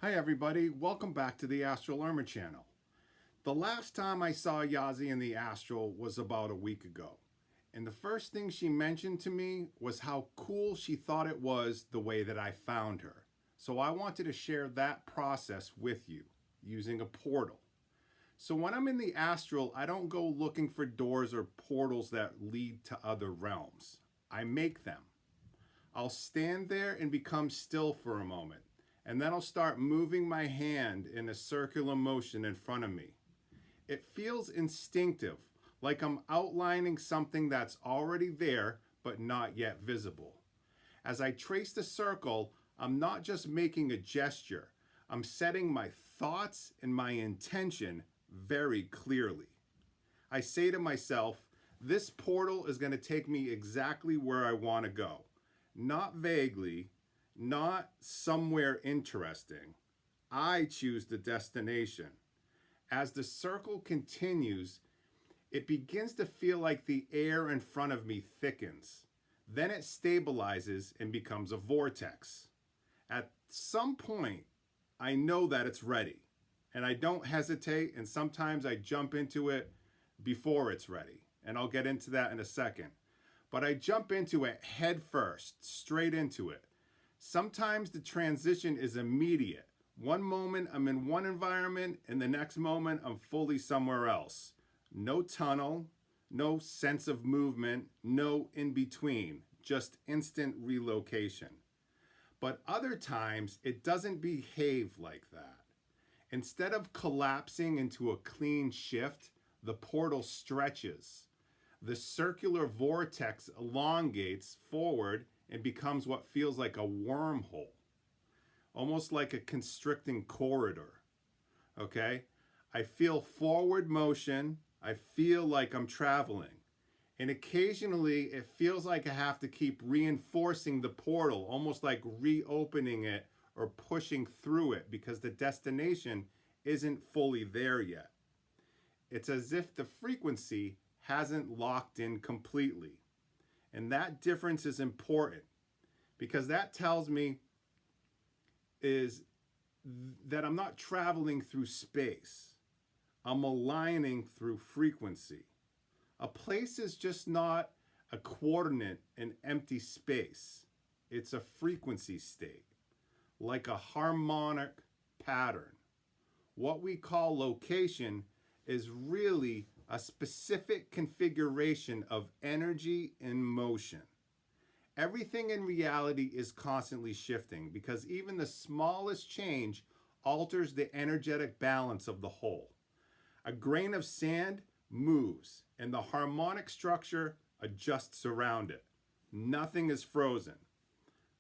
Hi everybody, welcome back to the Astral channel. The last time I saw Yazi in the Astral was about a week ago. And the first thing she mentioned to me was how cool she thought it was the way that I found her. So I wanted to share that process with you using a portal. So when I'm in the Astral, I don't go looking for doors or portals that lead to other realms. I make them. I'll stand there and become still for a moment, and then I'll start moving my hand in a circular motion in front of me. It feels instinctive, like I'm outlining something that's already there but not yet visible. As I trace the circle, I'm not just making a gesture, I'm setting my thoughts and my intention very clearly. I say to myself, this portal is going to take me exactly where I want to go. Not vaguely, not somewhere interesting. I choose the destination. As the circle continues, it begins to feel like the air in front of me thickens. Then it stabilizes and becomes a vortex. At some point, I know that it's ready, and I don't hesitate, and sometimes I jump into it before it's ready. And I'll get into that in a second. But I jump into it head first, straight into it. Sometimes the transition is immediate. One moment I'm in one environment, and the next moment I'm fully somewhere else. No tunnel, no sense of movement, no in between, just instant relocation. But other times it doesn't behave like that. Instead of collapsing into a clean shift, the portal stretches. The circular vortex elongates forward and becomes what feels like a wormhole, almost like a constricting corridor. Okay? I feel forward motion. I feel like I'm traveling. And occasionally it feels like I have to keep reinforcing the portal, almost like reopening it or pushing through it because the destination isn't fully there yet. It's as if the frequency hasn't locked in completely. And that difference is important because that tells me is that I'm not traveling through space. I'm aligning through frequency. A place is just not a coordinate in empty space. It's a frequency state, like a harmonic pattern. What we call location is really a specific configuration of energy in motion. Everything in reality is constantly shifting because even the smallest change alters the energetic balance of the whole. A grain of sand moves and the harmonic structure adjusts around it. Nothing is frozen.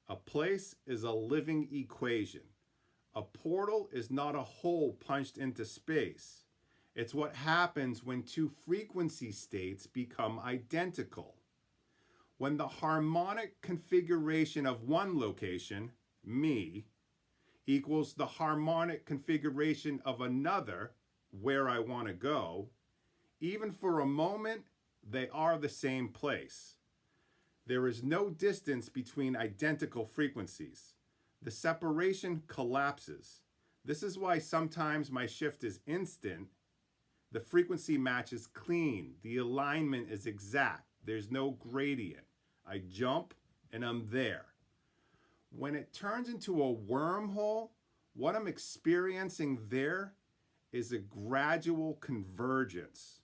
A place is a living equation. A portal is not a hole punched into space. It's what happens when two frequency states become identical. When the harmonic configuration of one location, me, equals the harmonic configuration of another, where I want to go, even for a moment, they are the same place. There is no distance between identical frequencies. The separation collapses. This is why sometimes my shift is instant. The frequency match is clean. The alignment is exact. There's no gradient. I jump and I'm there. When it turns into a wormhole, what I'm experiencing there is a gradual convergence.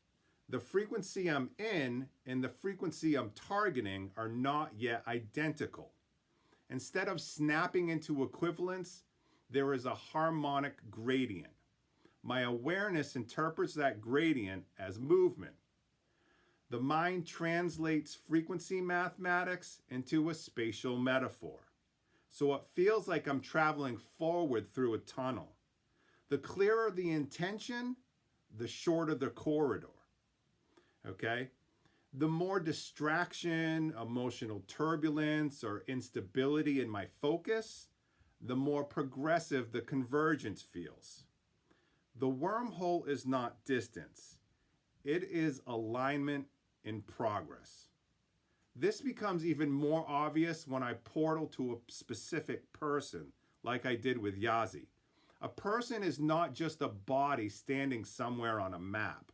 The frequency I'm in and the frequency I'm targeting are not yet identical. Instead of snapping into equivalence, there is a harmonic gradient. My awareness interprets that gradient as movement. The mind translates frequency mathematics into a spatial metaphor. So it feels like I'm traveling forward through a tunnel. The clearer the intention, the shorter the corridor. Okay? The more distraction, emotional turbulence, or instability in my focus, the more progressive the convergence feels. The wormhole is not distance. It is alignment in progress. This becomes even more obvious when I portal to a specific person, like I did with Yazi. A person is not just a body standing somewhere on a map.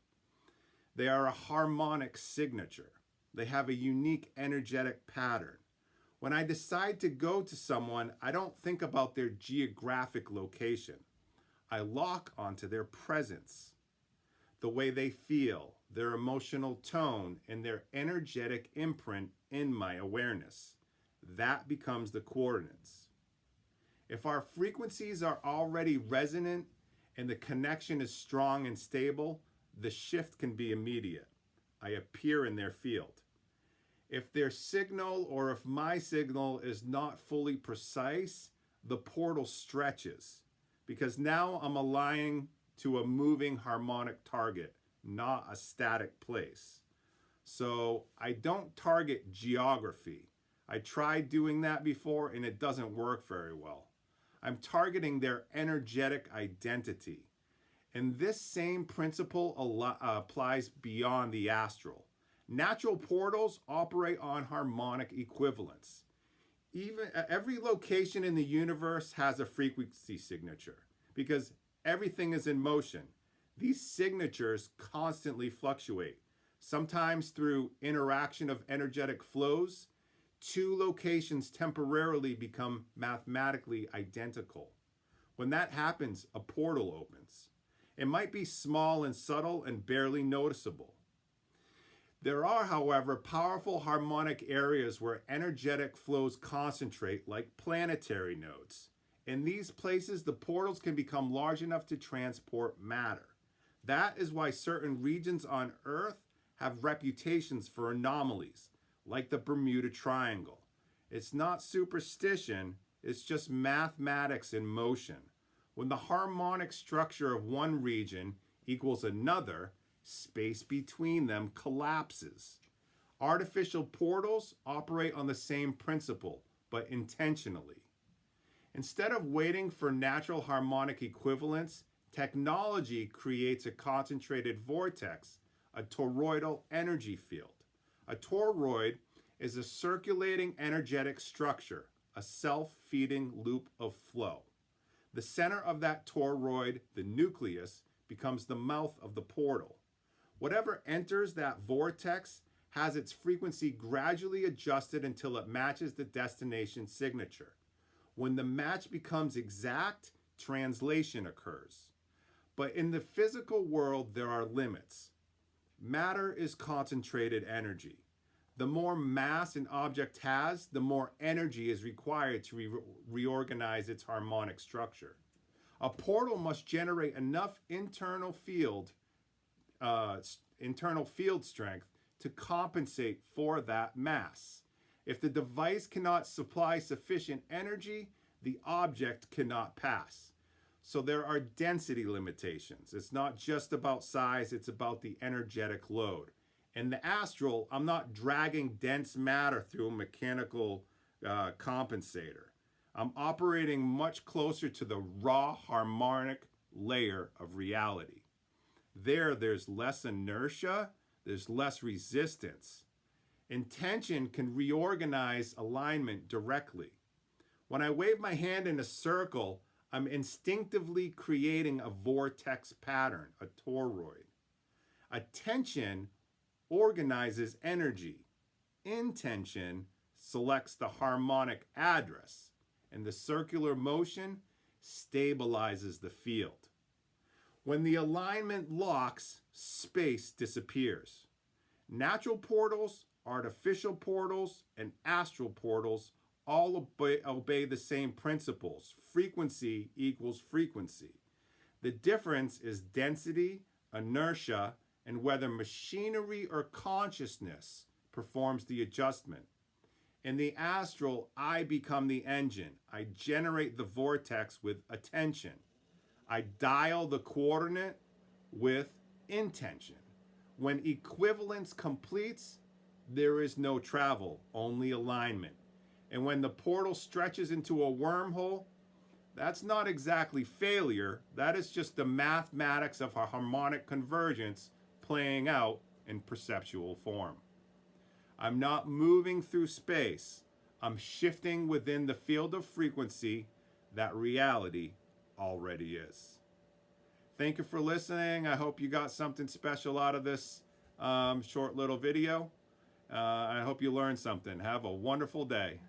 They are a harmonic signature. They have a unique energetic pattern. When I decide to go to someone, I don't think about their geographic location. I lock onto their presence, the way they feel, their emotional tone, and their energetic imprint in my awareness. That becomes the coordinates. If our frequencies are already resonant and the connection is strong and stable, the shift can be immediate. I appear in their field. If their signal or if my signal is not fully precise, the portal stretches because now I'm aligning to a moving harmonic target, not a static place. So I don't target geography. I tried doing that before and it doesn't work very well. I'm targeting their energetic identity. And this same principle applies beyond the astral. Natural portals operate on harmonic equivalence. Every location in the universe has a frequency signature because everything is in motion. These signatures constantly fluctuate, sometimes through interaction of energetic flows. Two locations temporarily become mathematically identical. When that happens, a portal opens. It might be small and subtle and barely noticeable. There are, however, powerful harmonic areas where energetic flows concentrate, like planetary nodes. In these places, the portals can become large enough to transport matter. That is why certain regions on Earth have reputations for anomalies, like the Bermuda Triangle. It's not superstition, it's just mathematics in motion. When the harmonic structure of one region equals another, space between them collapses. Artificial portals operate on the same principle, but intentionally. Instead of waiting for natural harmonic equivalence, technology creates a concentrated vortex, a toroidal energy field. A toroid is a circulating energetic structure, a self-feeding loop of flow. The center of that toroid, the nucleus, becomes the mouth of the portal. Whatever enters that vortex has its frequency gradually adjusted until it matches the destination signature. When the match becomes exact, translation occurs. But in the physical world, there are limits. Matter is concentrated energy. The more mass an object has, the more energy is required to reorganize its harmonic structure. A portal must generate enough internal field strength to compensate for that mass. If the device cannot supply sufficient energy, the object cannot pass. So there are density limitations. It's not just about size, it's about the energetic load. In the astral, I'm not dragging dense matter through a mechanical compensator. I'm operating much closer to the raw harmonic layer of reality. There's less inertia, there's less resistance. Intention can reorganize alignment directly. When I wave my hand in a circle, I'm instinctively creating a vortex pattern, a toroid. Attention organizes energy. Intention selects the harmonic address, and the circular motion stabilizes the field. When the alignment locks, space disappears. Natural portals, artificial portals, and astral portals all obey the same principles. Frequency equals frequency. The difference is density, inertia, and whether machinery or consciousness performs the adjustment. In the astral, I become the engine. I generate the vortex with attention. I dial the coordinate with intention. When equivalence completes, there is no travel, only alignment. And when the portal stretches into a wormhole, that's not exactly failure. That is just the mathematics of a harmonic convergence playing out in perceptual form. I'm not moving through space. I'm shifting within the field of frequency that reality already is. Thank you for listening. I hope you got something special out of this short little video. I hope you learned something. Have a wonderful day.